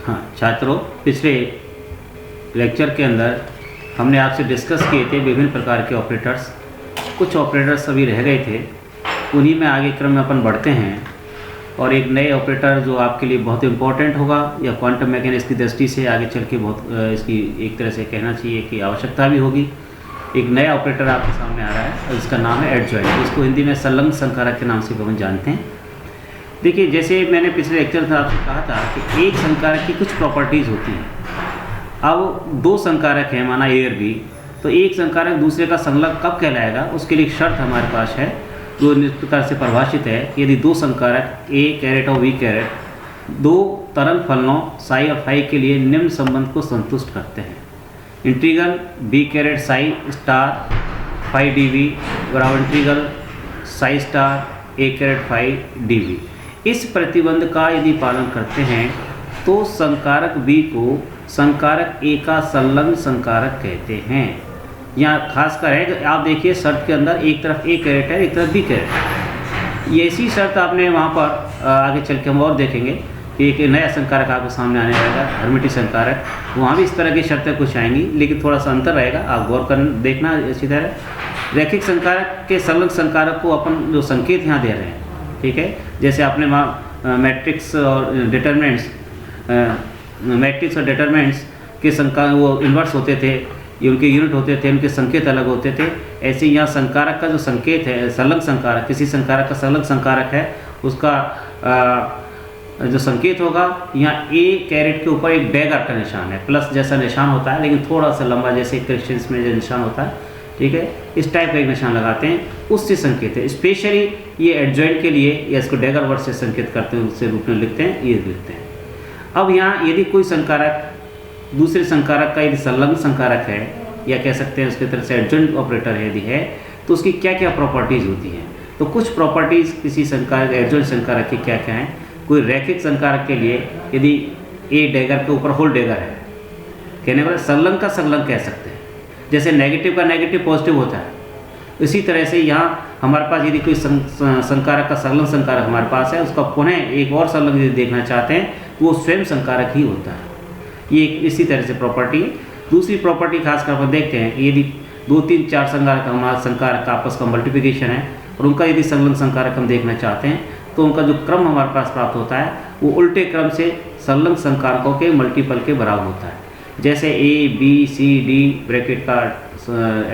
हाँ छात्रों, पिछले लेक्चर के अंदर हमने आपसे डिस्कस किए थे विभिन्न प्रकार के ऑपरेटर्स। कुछ ऑपरेटर्स अभी रह गए थे, उन्हीं में आगे क्रम में अपन बढ़ते हैं और एक नए ऑपरेटर जो आपके लिए बहुत इम्पोर्टेंट होगा या क्वांटम मैकेनिक्स की दृष्टि से आगे चल के बहुत इसकी एक तरह से कहना चाहिए कि आवश्यकता भी होगी। एक नया ऑपरेटर आपके सामने आ रहा है और इसका नाम है एडजॉइंट। इसको हिंदी में संलग्न संकारक के नाम से हम जानते हैं। देखिए, जैसे मैंने पिछले लेक्चर में आपसे कहा था कि एक संकारक की कुछ प्रॉपर्टीज़ होती हैं। अब दो संकारक हैं, माना ए और बी, तो एक संकारक दूसरे का संलग्न कब कहलाएगा, उसके लिए एक शर्त हमारे पास है जो इस प्रकार से परिभाषित है कि यदि दो संकारक ए कैरेट और बी कैरेट दो तरंग फलनों साई और फाई के लिए निम्न संबंध को संतुष्ट करते हैं। Integral B caret psi star phi d V बराबर integral psi star A caret phi d V. इस प्रतिबंध का यदि पालन करते हैं तो संकारक बी को संकारक ए का संलग्न संकारक कहते हैं। यहाँ खासकर है कि आप देखिए शर्त के अंदर एक तरफ ए कैरेट है, एक तरफ बी कैरेट है। ये ऐसी शर्त आपने वहाँ पर आगे चल के हम और देखेंगे कि एक नया संकारक आपके सामने आने रहेगा, हर्मिटियन संकारक। वहाँ भी इस तरह की शर्तें कुछ आएंगी, लेकिन थोड़ा सा अंतर रहेगा, आप गौर कर देखना इसी तरह। रैखिक संकारक के संलग्न संकारक को अपन जो संकेत यहाँ दे रहे हैं, ठीक है, जैसे आपने वहाँ मैट्रिक्स और डिटरमिनेंट्स के संकार वो इन्वर्स होते थे, ये उनके यूनिट होते थे, उनके संकेत अलग होते थे। ऐसे यहाँ संकारक का जो संकेत है, संलग्न संकारक, किसी संकारक का संलग्न संकारक है, उसका जो संकेत होगा यहाँ ए कैरेट के ऊपर एक डैगर का निशान है, प्लस जैसा निशान होता है लेकिन थोड़ा सा लंबा, जैसे क्रिश्चियंस में जो निशान होता है, ठीक है, इस टाइप का एक निशान लगाते हैं, उससे संकेत है। स्पेशली ये एडजॉइंट के लिए या इसको डैगर वर्ड से संकेत करते हैं, उससे रूप में लिखते हैं, ये लिखते हैं। अब यहाँ यदि कोई संकारक दूसरे संकारक का यदि संलग्न संकारक है, या कह सकते हैं उसकी तरफ से एडजॉइंट ऑपरेटर यदि है, तो उसकी क्या क्या प्रॉपर्टीज़ होती हैं। तो कुछ प्रॉपर्टीज़ किसी संकारक एडजॉइंट संकारक की क्या क्या हैं। कोई रैखिक संकारक के लिए यदि ए डैगर के ऊपर होल डैगर है, कहने वाले संलग्न का संलग्न कह सकते हैं, जैसे नेगेटिव का नेगेटिव पॉजिटिव होता है। इसी तरह से यहाँ हमारे पास यदि कोई संकारक का संलग्न संकारक हमारे पास है, उसका पुनः एक और संलग्न यदि देखना चाहते हैं तो वो स्वयं संकारक ही होता है। ये इसी तरह से प्रॉपर्टी है। दूसरी प्रॉपर्टी खासकर पर देखते हैं कि यदि 2, 3, 4 संकारक का आपस का मल्टीप्लिकेशन है और उनका यदि संलग्न संकारक हम देखना चाहते हैं तो उनका जो क्रम हमारे पास प्राप्त होता है वो उल्टे क्रम से संलग्न संकारकों के मल्टीपल के बराबर होता है। जैसे A B C D bracket का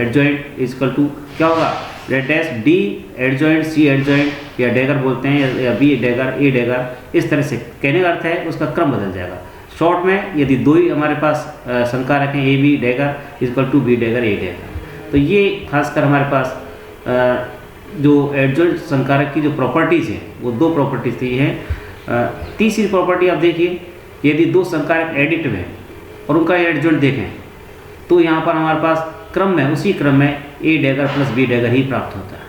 एडजॉइंट इक्वल टू क्या होगा, red dash D adjoint C adjoint, या डैगर बोलते हैं, या बी डैगर ए डैगर, इस तरह से कहने का अर्थ है उसका क्रम बदल जाएगा। शॉर्ट में यदि दो ही हमारे पास संकारक हैं, A B dagger equal to B dagger A dagger, तो ये खासकर हमारे पास जो एडजॉइंट संकारक की जो प्रॉपर्टीज़ हैं वो दो प्रॉपर्टीज़ थी हैं। तीसरी प्रॉपर्टी आप देखिए, यदि दो संकारक एडिटिव हैं और उनका एडजॉइंट देखें तो यहाँ पर हमारे पास क्रम में, उसी क्रम में ए डैगर प्लस बी डैगर ही प्राप्त होता है।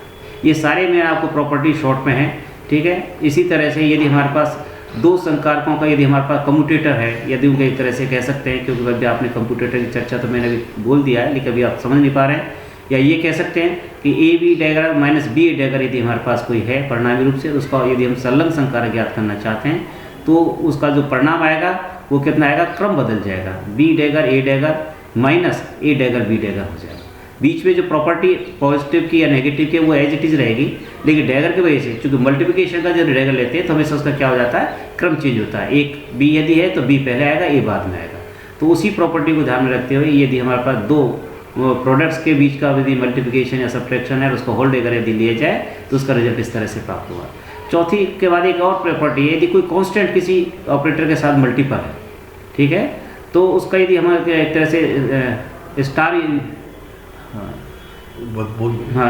ये सारे में आपको प्रॉपर्टी शॉर्ट में है, ठीक है। इसी तरह से यदि हमारे पास दो संकारकों का यदि हमारे पास कम्यूटेटर है, यदि उनके एक तरह से कह सकते हैं, क्योंकि अभी आपने कम्यूटेटर की चर्चा तो मैंने अभी बोल दिया है लेकिन अभी आप समझ नहीं पा रहे हैं, या ये कह सकते हैं कि A B dagger minus B A dagger यदि हमारे पास कोई है परिणामी रूप से, तो उसका यदि हम संलग्न संकारक ज्ञात करना चाहते हैं तो उसका जो परिणाम आएगा वो कितना आएगा, क्रम बदल जाएगा, B dagger A dagger minus A dagger B dagger हो जाएगा। बीच में जो प्रॉपर्टी पॉजिटिव की या नेगेटिव की वो एज इट इज रहेगी, लेकिन डैगर की वजह से चूंकि मल्टीप्लिकेशन का जब डैगर लेते हैं तो हमेशा उसका क्या हो जाता है, क्रम चेंज होता है। एक बी यदि है तो बी पहले आएगा, ए बाद में आएगा। तो उसी प्रॉपर्टी को ध्यान में रखते हुए यदि हमारे पास दो प्रोडक्ट्स के बीच का यदि मल्टीप्लिकेशन या सब्ट्रैक्शन है और उसको होल डैगर यदि लिए जाए तो उसका रिजल्ट इस तरह से प्राप्त होगा। चौथी के बाद एक और प्रॉपर्टी है, यदि कोई कांस्टेंट किसी ऑपरेटर के साथ मल्टीपल है, ठीक है, तो उसका यदि हमारे एक तरह से स्टार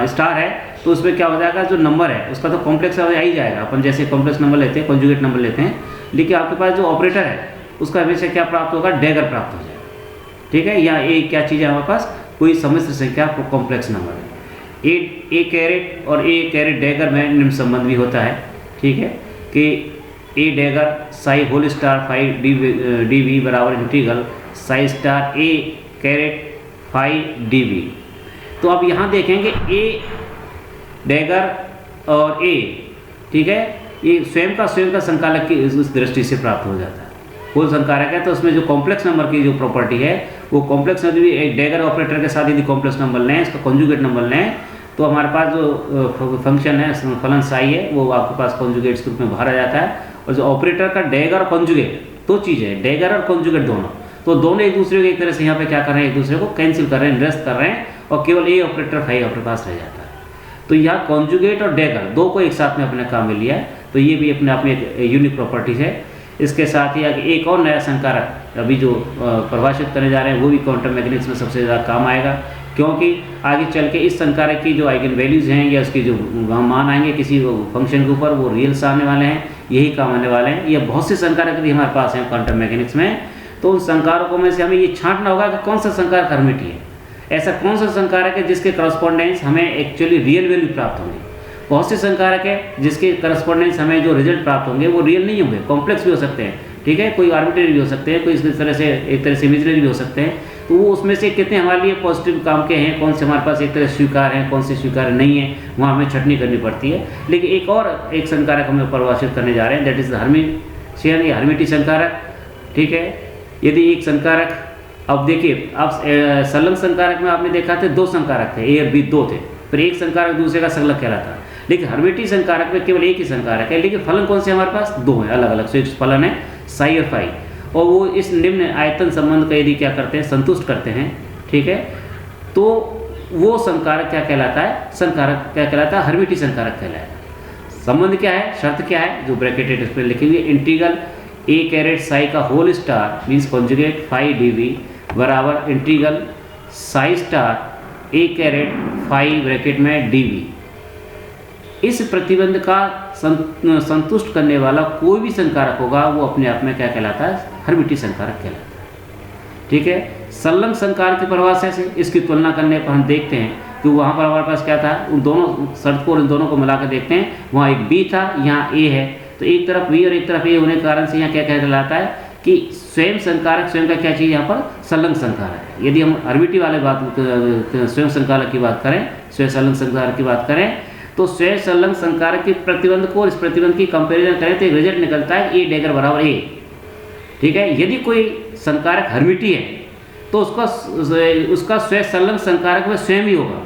स्टार है तो उसमें क्या हो जाएगा, जो नंबर है उसका तो कॉम्प्लेक्स आ ही जाएगा। अपन जैसे कॉम्प्लेक्स नंबर लेते हैं, कॉन्जुगेट नंबर लेते हैं, लेकिन आपके पास जो ऑपरेटर है उसका हमेशा क्या प्राप्त होगा, डैगर प्राप्त हो जाएगा, ठीक है। या ए क्या चीज़ है हमारे पास, कोई सम्मिश्र संख्या कॉम्प्लेक्स नंबर है। ए कैरेट और ए कैरेट डैगर में निम्न संबंध भी होता है, ठीक है, कि A dagger psi whole star phi d V बराबर integral psi star A caret phi d V. तो अब यहाँ देखेंगे ए डैगर और ए, ठीक है, ये स्वयं का संकालक की उस दृष्टि से प्राप्त हो जाता है। होल संकारक है तो उसमें जो कॉम्प्लेक्स नंबर की जो प्रॉपर्टी है वो कॉम्प्लेक्स नंबर भी एक डैगर ऑपरेटर के साथ यदि कॉम्प्लेक्स नंबर लें, इसका कॉन्जुगेट नंबर लें, तो हमारे पास जो फंक्शन है फलन साई है वो आपके पास कॉन्जुगेट्स के रूप में बाहर आ जाता है। और जो ऑपरेटर का डैगर और कॉन्जुगेट दो चीज़ें हैं, डैगर और कॉन्जुगेट दोनों, तो दोनों एक दूसरे को एक तरह से यहाँ पे क्या कर रहे हैं, एक दूसरे को कैंसिल कर रहे हैं, निरस्त कर रहे हैं, और केवल ए ऑपरेटर फाई अपने पास रह जाता है। तो यहाँ कॉन्जुगेट और डैगर दो को एक साथ में अपने काम में लिया है, तो ये भी अपने आप में एक यूनिक प्रॉपर्टीज है। इसके साथ ही आगे एक और नया संकारक अभी जो परिभाषित करने जा रहे हैं वो भी क्वांटम मैकेनिक्स में सबसे ज़्यादा काम आएगा, क्योंकि आगे चल के इस संकारक की जो आइगन वैल्यूज़ हैं या उसके जो मान आएंगे किसी फंक्शन के ऊपर वो रियल्स आने वाले हैं, यही काम आने वाले हैं। ये बहुत से संकारक भी हमारे पास हैं क्वांटम मैकेनिक्स में, तो उन संकारकों में से हमें ये छांटना होगा कि कौन सा संकारक हर्मिटी है, ऐसा कौन सा संकारक है जिसके करस्पॉन्डेंस हमें एक्चुअली रियल वैल्यू प्राप्त होंगे। बहुत से संकारक है जिसके करस्पॉन्डेंस हमें जो रिजल्ट प्राप्त होंगे वो रियल नहीं होंगे, कॉम्प्लेक्स भी हो सकते हैं, ठीक है, कोई आर्बिट्रेरी भी हो सकते हैं, कोई इस तरह से एक तरह से इमेजिनरी भी हो सकते हैं। तो वो उसमें से कितने हमारे लिए पॉजिटिव काम के हैं, कौन से हमारे पास एक तरह स्वीकार हैं, कौन से स्वीकार नहीं है, वहाँ हमें छटनी करनी पड़ती है। लेकिन एक संकारक हमें परिभाषित करने जा रहे हैं, दैट इज हर्मिटियन या हर्मिटी संकारक, ठीक है। यदि एक संकारक, अब देखिए अब संलग्न संकारक में आपने देखा थे दो संकारक थे, ए और बी दो थे, फिर एक संकारक दूसरे का संलग्न कहलाता। लेकिन हर्मिटी संकारक में केवल एक ही संकारक है, लेकिन फलन कौन से हमारे पास दो हैं अलग अलग, एक फलन है साई और फाई, और वो इस निम्न आयतन संबंध का यदि क्या करते हैं, संतुष्ट करते हैं, ठीक है, तो वो संकारक क्या कहलाता है, संकारक क्या कहलाता है, हर्मिटी संकारक कहलाता है। संबंध क्या है, शर्त क्या है, जो ब्रैकेटेड इस पर लिखेंगे, इंटीग्रल ए कैरेट साई का whole star means conjugate phi D V बराबर integral psi star A caret phi bracket में डीवी। इस प्रतिबंध का संतुष्ट करने वाला कोई भी संकारक होगा वो अपने आप में क्या कहलाता है, हर्मिटी संकारक कहलाता है, ठीक है। संलग्न संकारक की परिभाषा से इसकी तुलना करने पर हम देखते हैं कि वहाँ पर हमारे पास क्या था, उन दोनों शर्त को और इन दोनों को मिलाकर देखते हैं, वहाँ एक बी था, यहाँ ए है, तो एक तरफ बी और एक तरफ ए होने के कारण से यहाँ क्या कहलाता है कि स्वयं संकारक स्वयं का क्या चीज़ यहाँ पर संलग्न संकारक है। यदि हम हर्मिटी वाले बात स्वयं संकारक की बात करें, स्वयं संलग्न संकारक की बात करें, तो स्वयं संलग्न संकारक के प्रतिबंध को और इस प्रतिबंध की कंपैरिजन करें तो एक रिजल्ट निकलता है ए डैगर बराबर ए, ठीक है। यदि कोई संकारक हर्मिटी है तो उसका स्वयं संलग्न संकारक में स्वयं ही होगा।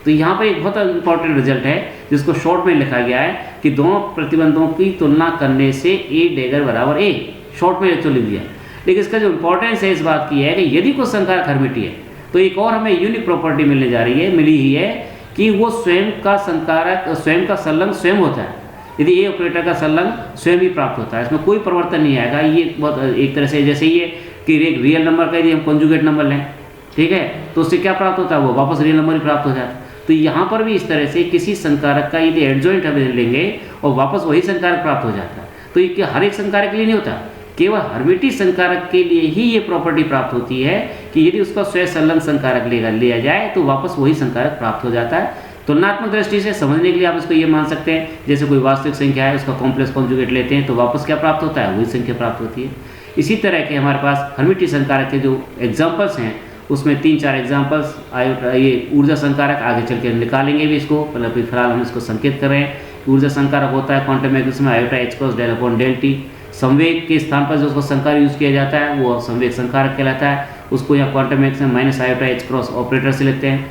तो यहाँ पर एक बहुत इंपॉर्टेंट रिजल्ट है जिसको शॉर्ट में लिखा गया है कि दोनों प्रतिबंधों की तुलना करने से ए डैगर बराबर ए, शॉर्ट में तो लिख दिया। लेकिन इसका जो इंपॉर्टेंस है इस बात की है कि यदि कोई संकारक हर्मिटी है तो एक और हमें यूनिक प्रॉपर्टी मिलने जा रही है, मिली ही है कि वो स्वयं का संकारक स्वयं का संलग्न स्वयं होता है। यदि ए ऑपरेटर का संलग्न स्वयं ही प्राप्त होता है, इसमें कोई परिवर्तन नहीं आएगा। ये बहुत एक तरह से जैसे ये कि एक रियल नंबर का यदि हम कॉन्जुगेट नंबर लें, ठीक है, तो उससे क्या प्राप्त होता है, वो वापस रियल नंबर ही प्राप्त हो जाता है। तो यहाँ पर भी इस तरह से किसी संकारक का यदि एडजॉइंट हम लेंगे और वापस वही संकारक प्राप्त हो जाता है। तो ये हर एक संकारक के लिए नहीं होता, केवल हर्मिटी संकारक के लिए ही ये प्रॉपर्टी प्राप्त होती है कि यदि उसका स्वयं संलग्न संकारक लिया जाए तो वापस वही संकारक प्राप्त हो जाता है। तुलनात्मक दृष्टि से समझने के लिए आप इसको ये मान सकते हैं, जैसे कोई वास्तविक संख्या है उसका कॉम्प्लेक्स कॉन्जुगेट लेते हैं तो वापस क्या प्राप्त होता है, वही संख्या प्राप्त होती है। इसी तरह के हमारे पास हर्मिटी संकारक के जो एग्जाम्पल्स हैं उसमें 3-4 एग्जाम्पल्स, ये ऊर्जा संकारक आगे चल के निकालेंगे भी इसको, मतलब फिलहाल हम इसको संकेत कर रहे हैं। ऊर्जा संकारक होता है क्वांटम मैकेनिक्स में iota h cross del upon del T. संवेग के स्थान पर जो उसको संकारक यूज किया जाता है वो संवेग संकारक कहलाता है, उसको यहाँ क्वांटम मैकेनिक्स में minus iota h cross operator से लिखते हैं।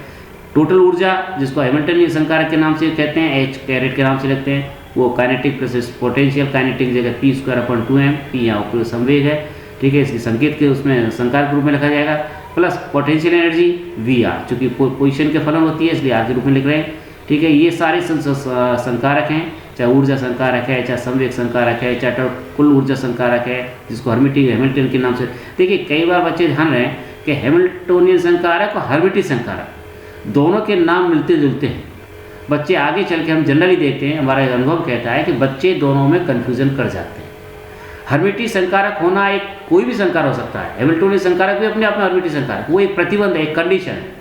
टोटल ऊर्जा जिसको हैमिल्टनियन संकारक के नाम से कहते हैं, h कैरेट के नाम से लिखते हैं, वो काइनेटिक प्लस पोटेंशियल, काइनेटिक जगह p square upon 2m, p यहाँ संवेग है, ठीक है, इसके संकेत के उसमें संकारक के रूप में लिखा जाएगा, प्लस पोटेंशियल एनर्जी VR, चूँकि पोजीशन के फलन होती है इसलिए आर के रूप में लिख रहे हैं, ठीक है। ये सारे संकारक हैं, चाहे ऊर्जा संकारक है, चाहे संवेग संकारक है, चाहे कुल ऊर्जा संकारक है जिसको हैमिल्टन के नाम से। देखिए कई बार बच्चे ध्यान रहे कि हैमिल्टोनियन संकारक और हर्मिटी संकारक दोनों के नाम मिलते जुलते हैं। बच्चे आगे चल के हम जनरली देखते हैं, हमारा अनुभव कहता है कि बच्चे दोनों में कन्फ्यूजन कर जाते हैं। हर्मिटी संकारक होना एक कोई भी संकारक हो सकता है, हैमिल्टोनियन संकारक भी अपने आप में हर्मिटी संकारक, वो एक प्रतिबंध है, एक कंडीशन है।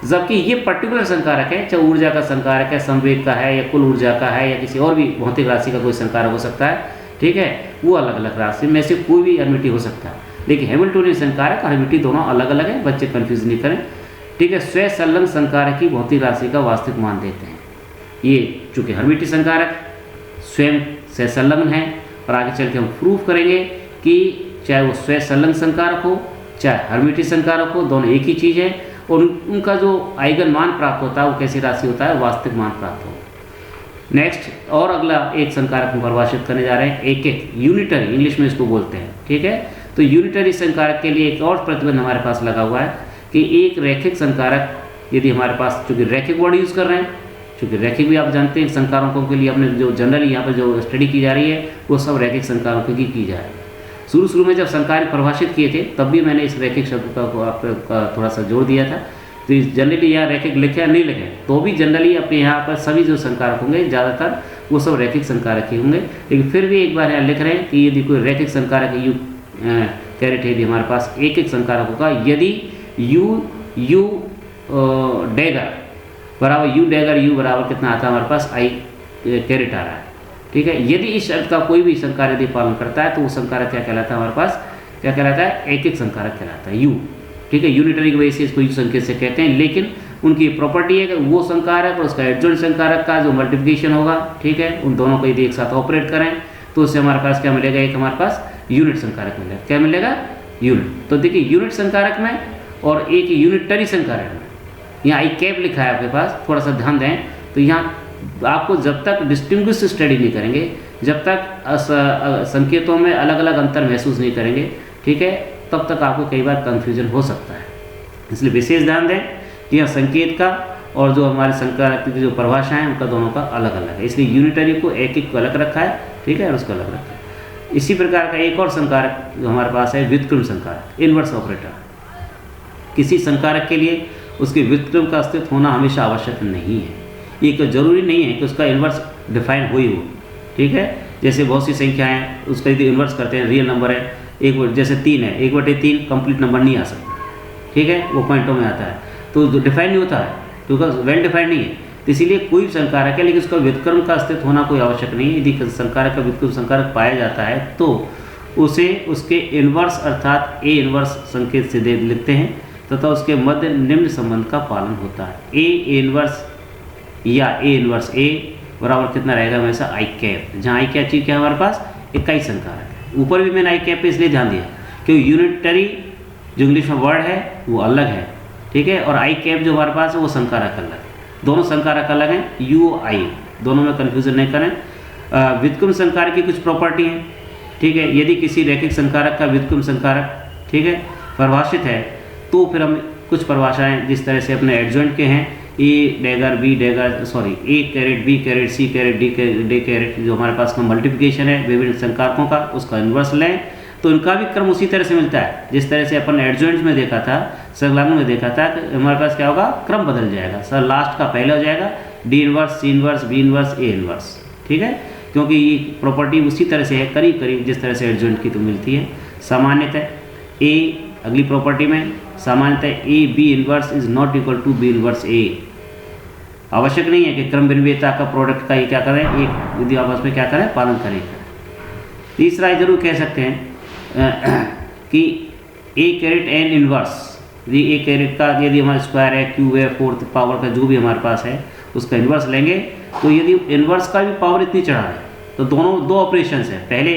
जबकि ये पर्टिकुलर संकारक है, चाहे ऊर्जा का संकारक है, संवेग का है, या कुल ऊर्जा का है, या किसी और भी भौतिक राशि का कोई संकारक हो सकता है, ठीक है, वो अलग अलग राशि में से कोई भी हर्मिटी हो सकता है। लेकिन हैमिल्टोनियन संकारक और हर्मिटी दोनों अलग अलग है, बच्चे कन्फ्यूज नहीं करें, ठीक है। स्वयं संलग्न संकारक की भौतिक राशि का वास्तविक मान देते हैं। ये चूँकि हर्मिटी संकारक स्वयं से संलग्न है और आगे चल के हम प्रूफ करेंगे कि चाहे वो स्वयं संलग्न संकारक हो चाहे हर्मिटियन संकारक हो, दोनों एक ही चीज़ है। और उनका जो आइगन मान प्राप्त होता है वो कैसी राशि होता है, वास्तविक मान प्राप्त हो। नेक्स्ट और अगला एक संकारक हम परिभाषित करने जा रहे हैं, एक यूनिटरी, इंग्लिश में इसको बोलते हैं, ठीक है। तो यूनिटरी संकारक के लिए एक और प्रतिबंध हमारे पास लगा हुआ है कि एक रैखिक संकारक यदि हमारे पास, चूँकि रैखिक वर्ड यूज़ कर रहे हैं, चूँकि रैखिक भी आप जानते हैं संकारकों के लिए अपने जो जनरली यहाँ पर जो स्टडी की जा रही है वो सब रैखिक संकारकों की जा रही है। शुरू में जब संकारक परिभाषित किए थे तब भी मैंने इस रैखिक शब्द का थोड़ा सा जोर दिया था। तो जनरली यहाँ रैखिक लिखे या नहीं लिखे तो भी जनरली अपने यहाँ पर सभी जो संकारक होंगे ज़्यादातर वो सब रैखिक संकारक ही होंगे। लेकिन फिर भी एक बार यहाँ लिख रहे हैं कि यदि कोई रैखिक संकारक यू कैरेट है, यदि हमारे पास एक संकारक होगा, यदि यू डैगर बराबर यू डैगर यू बराबर कितना आता है हमारे पास आई कैरेट आ रहा है, ठीक है। यदि इस शर्त का कोई भी संकारक यदि पालन करता है तो वो संकारक क्या कहलाता है, हमारे पास क्या कहलाता है, एक संकारक कहलाता है, यू, ठीक है। यूनिटरी की वजह से इसको यू संकेत से कहते हैं। लेकिन उनकी प्रॉपर्टी है कि वो संकारक और उसका एडजॉइंट संकारक का जो मल्टीप्लिकेशन होगा, ठीक है, उन दोनों को यदि एक साथ ऑपरेट करें तो उससे हमारे पास क्या मिलेगा, एक हमारे पास यूनिट संकारक मिलेगा। क्या मिलेगा, यूनिट। तो देखिए यूनिट संकारक में और एक यूनिटरी संकारक में यहाँ आई कैप लिखा है आपके पास, थोड़ा सा ध्यान दें। तो यहाँ आपको जब तक डिस्टिंग्विश स्टडी नहीं करेंगे, जब तक संकेतों में अलग अलग अंतर महसूस नहीं करेंगे, ठीक है, तब तक आपको कई बार कन्फ्यूजन हो सकता है। इसलिए विशेष ध्यान दें कि यह संकेत का और जो हमारे संकारक की जो परिभाषा है उनका दोनों का अलग अलग है। इसलिए यूनिटरी को एक को अलग रखा है, ठीक है, और उसको अलग रखा है। इसी प्रकार का एक और संकारक जो हमारे पास है, व्युत्क्रम संकारक, इनवर्स ऑपरेटर। किसी संकारक के लिए उसके व्युत्क्रम का अस्तित्व होना हमेशा आवश्यक नहीं है। ये तो जरूरी नहीं है कि उसका इन्वर्स डिफाइन हो ही हो, ठीक है। जैसे बहुत सी संख्याएं हैं, उसका यदि इन्वर्स करते हैं, रियल नंबर है एक, जैसे 3 है, 1/3 कंप्लीट नंबर नहीं आ सकता, ठीक है, वो पॉइंटों में आता है, तो डिफाइन नहीं होता है क्योंकि वेल डिफाइंड नहीं है। तो इसीलिए कोई भी संकारक है लेकिन उसका व्युत्क्रम का अस्तित्व होना कोई आवश्यक नहीं है। यदि संकारक का व्युत्क्रम संकारक पाया जाता है तो उसे उसके इन्वर्स अर्थात ए इन्वर्स संकेत से लिखते हैं तथा उसके मध्य निम्न संबंध का पालन होता है। ए इन्वर्स या ए इन्वर्स ए बराबर कितना रहेगा, हमेशा आई कैप, जहाँ आई कैप चीज क्या है हमारे पास, इकाई संकारक है। ऊपर भी मैंने आई कैप पे इसलिए ध्यान दिया क्योंकि यूनिटरी जो इंग्लिश में वर्ड है वो अलग है, ठीक है, और आई कैप जो हमारे पास है वो संकारक अलग है। दोनों संकारक अलग हैं, यू आई, दोनों में कन्फ्यूजन नहीं करें। व्युत्क्रम संकारक की कुछ प्रॉपर्टी हैं, ठीक है। यदि किसी रैखिक संकारक का व्युत्क्रम संकारक, ठीक है, परिभाषित है तो फिर हम कुछ परिभाषाएं जिस तरह से अपने एडजॉइंट के हैं, ए डैगर बी डैगर सॉरी ए कैरेट बी कैरेट सी कैरेट डी कैरेट, जो हमारे पास का मल्टीप्लिकेशन है विभिन्न संकारकों का, उसका इन्वर्स लें तो इनका भी क्रम उसी तरह से मिलता है जिस तरह से अपन एडजॉइंट्स में देखा था, संलग्न में देखा था कि हमारे पास क्या होगा, क्रम बदल जाएगा। सर लास्ट का पहले हो जाएगा, D inverse, C inverse, B inverse, A inverse, ठीक है, क्योंकि ये प्रॉपर्टी उसी तरह से है करीब करीब जिस तरह से एडजॉइंट की तो मिलती है। सामान्यतः ए अगली प्रॉपर्टी में सामान्यतः A B inverse is not equal to B inverse A. आवश्यक नहीं है कि क्रम भिन्नता का प्रोडक्ट का ये क्या करें, एक यदि आपस में क्या करें, पालन करें। तीसरा जरूर कह सकते हैं कि ए कैरेट एन इन्वर्स, यदि ए कैरेट का यदि हमारा स्क्वायर है, क्यूब है, फोर्थ पावर का जो भी हमारे पास है उसका इन्वर्स लेंगे तो यदि इन्वर्स का भी पावर इतनी चढ़ा है तो दोनों दो ऑपरेशंस है, पहले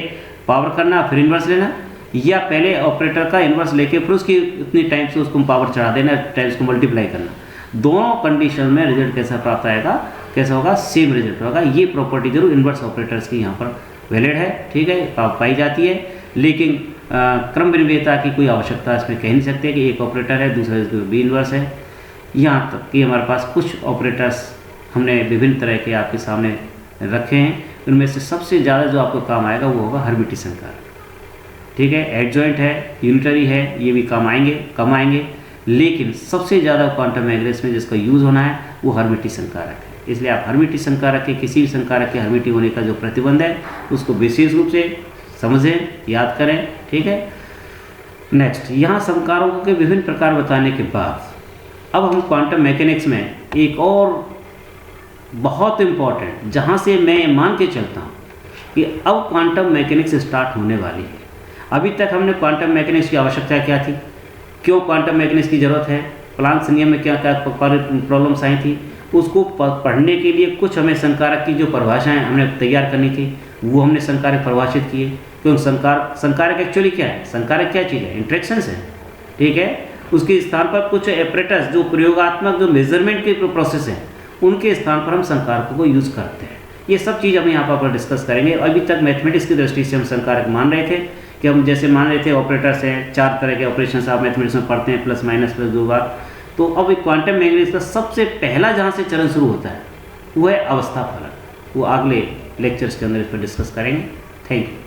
पावर करना फिर इन्वर्स लेना, या पहले ऑपरेटर का इन्वर्स लेके फिर उसकी इतनी टाइम से उसको पावर चढ़ा देना, टाइम्स को मल्टीप्लाई करना। दोनों कंडीशन में रिजल्ट कैसा प्राप्त आएगा, कैसा होगा, सेम रिजल्ट होगा। ये प्रॉपर्टी जरूर इन्वर्स ऑपरेटर्स की यहाँ पर वैलिड है, ठीक है, पाई जाती है। लेकिन क्रम भिन्नता की कोई आवश्यकता इसमें कह नहीं सकते कि एक ऑपरेटर है दूसरा बी इन्वर्स है। यहाँ तक कि हमारे पास कुछ ऑपरेटर्स हमने विभिन्न तरह के आपके सामने रखे हैं, उनमें से सबसे ज़्यादा जो आपको काम आएगा वो होगा हर्मिटियन संकारक, ठीक है। एडजॉइंट है, यूनिटरी है, ये भी काम आएंगे, कम आएंगे, लेकिन सबसे ज़्यादा क्वांटम मैग्नेटिक्स में जिसका यूज़ होना है वो हर्मिटियन संकारक है। इसलिए आप हर्मिटियन संकारक के किसी भी संकारक के हर्मिटियन होने का जो प्रतिबंध है उसको विशेष रूप से समझें, याद करें, ठीक है। नेक्स्ट, यहाँ संकारकों के विभिन्न प्रकार बताने के बाद अब हम क्वांटम मैकेनिक्स में एक और बहुत इम्पॉर्टेंट, जहाँ से मैं मान के चलता हूँ कि अब क्वांटम मैकेनिक्स स्टार्ट होने वाली है। अभी तक हमने क्वांटम मैकेनिक्स की आवश्यकता क्या थी, क्यों क्वांटम मैकेनिक्स की ज़रूरत है, प्लांक्स नियम में क्या क्या प्रॉब्लम्स आई थी, उसको पढ़ने के लिए कुछ हमें संकारक की जो परिभाषाएं हमने तैयार करनी थी वो हमने संकारक परिभाषित किए। क्योंकि संकारक एक्चुअली क्या है, संकारक क्या चीज़ है, इंट्रैक्शंस है, ठीक है। उसके स्थान पर कुछ एपरेटस जो प्रयोगात्मक जो मेजरमेंट के प्रोसेस हैं उनके स्थान पर हम संकारकों को यूज़ करते हैं। ये सब चीज़ हम यहाँ पर डिस्कस करेंगे। अभी तक मैथमेटिक्स की दृष्टि से हम संकारक मान रहे थे कि हम जैसे मान रहे थे ऑपरेटर्स हैं, 4 तरह के ऑपरेशन आप मैथमेटिक्स में पढ़ते हैं, प्लस माइनस प्लस 2 बार। तो अब एक क्वांटम मैकेनिक्स का सबसे पहला जहाँ से चरण शुरू होता है वो है अवस्था फलक। वो अगले लेक्चर्स के अंदर इस पर डिस्कस करेंगे। Thank you.